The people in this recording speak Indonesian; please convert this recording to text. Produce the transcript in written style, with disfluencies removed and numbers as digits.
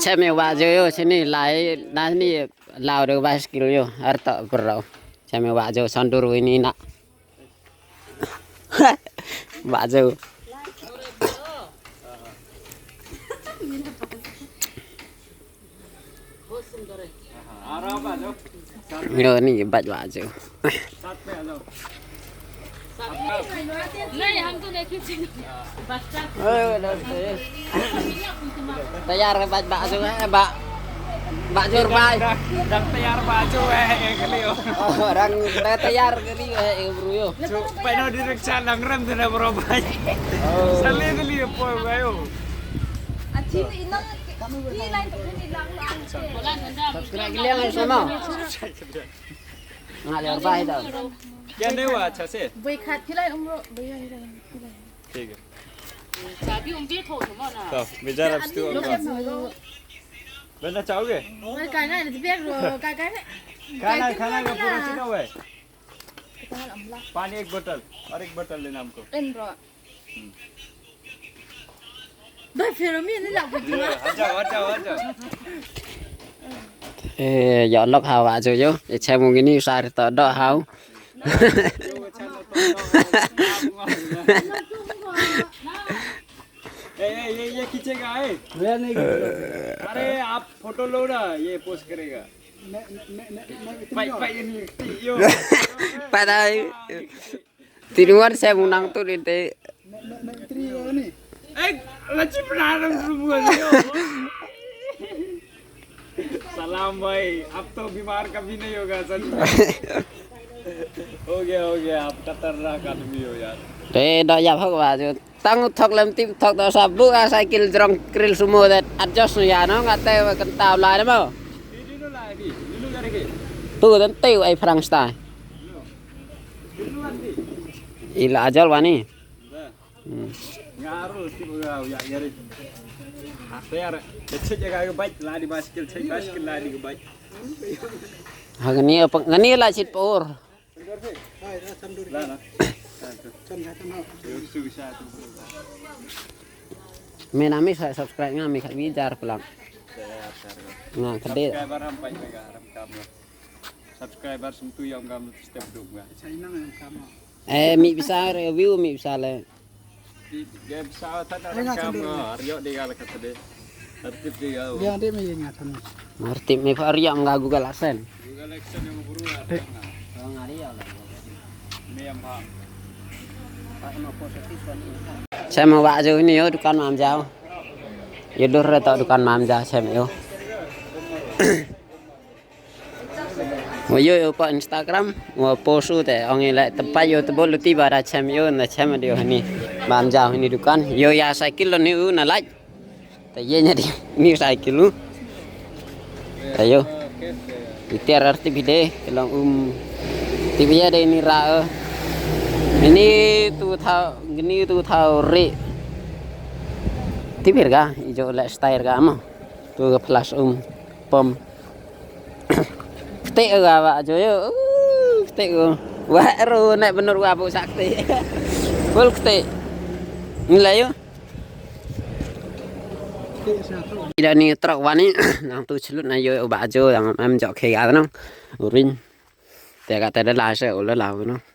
Cem yang wajah yo sini lai nasi lau do baskil yo harta perau. Cem yang wajah sandur ini nak. Wajah. Yo ni baj wajah. नहीं हम तो नहीं खींचेंगे बच्चा तैयार है बाजू है बाजू भाई रंग तैयार बाजू है एक लियो रंग तैयार करी है ब्रो पैनो डिरेक्शन लंगरम देना ब्रो भाई चले के लिए पोय गयो अच्छी इनम की लाइन तो नहीं लग सब्सक्राइब के लिए सुनो ngalir baik dah क्या नहीं हुआ अच्छा से वही खाद खिलाए उम्रो वही ठीक है चाबी उम्र थोड़ थोड़ा ना तो बेचारा अब तो बनना चाहोगे काय काय नहीं बेग रो काय काय खाना खाना का पूरा चिना हुआ है पानी एक बोतल और एक बोतल लेना हमको इन रो भाई फिर मैं नहीं लग गई हट जाओ dọn lóc hào ạ rồi chứ để xem một cái new sai tờ đỏ hào ये खींचेगा अरे आप फोटो लो ना ये पोस्ट करेगा Pak tay tiduran saya menang tuh di लची बना रहा सलाम भाई अब तो बीमार कभी नहीं होगा सच में हो गया आप खतरनाक आदमी हो यार để đợi nhập học vào rồi tăng thọc làm tim thọc tao sập bước ra sai kil trong grill sumo để adjust nhà nó ngắt tay và cần tàu lại đúng không dulu lagi dulu lagi tu dan tiêu ai Frankenstein dulu lagi ila ajal wani ngaruh sih ya nyari Tayar, cek jaga ke baik, lari basikil, cek basikil lari ke baik. ngani lah sit por Lah, menami saya subscribe ngami kat bijar pulang nah kede Subscriber sampai garam kamu. Subscriber sentuh yang kamu setiap dua. mi bisa review mi bisa le Dia bisa tanda kamu, Aryo dia lah kata dia. Tertib dia. Dia dia mengingatan. ngerti mi Arya enggak Google Adsense Juga election yang buru lah. Ini yang paham. saya mau bakso ini yo dukan mam jauh ya dur atau dukan mam jauh saya yo mau yo pak Instagram mau post teh orang ini tempat yo tebol tiba ada saya yo na saya dia ini mam jauh ini dukan yo ya saya kilo ni na like tayanya di ni saya kilo ayo itiar arti bide kalau tiba ada ini ra ini tu tahu re tipir ga hijau lifestyle ga ama tu plus pom kete ga ba jo yo kete go wa ro nek bener wa bu sakti full kete nilai yo tidak ni truk wani nang tu celut na yo ba jo yang am jok ke ga no urin te ga te da la se o la no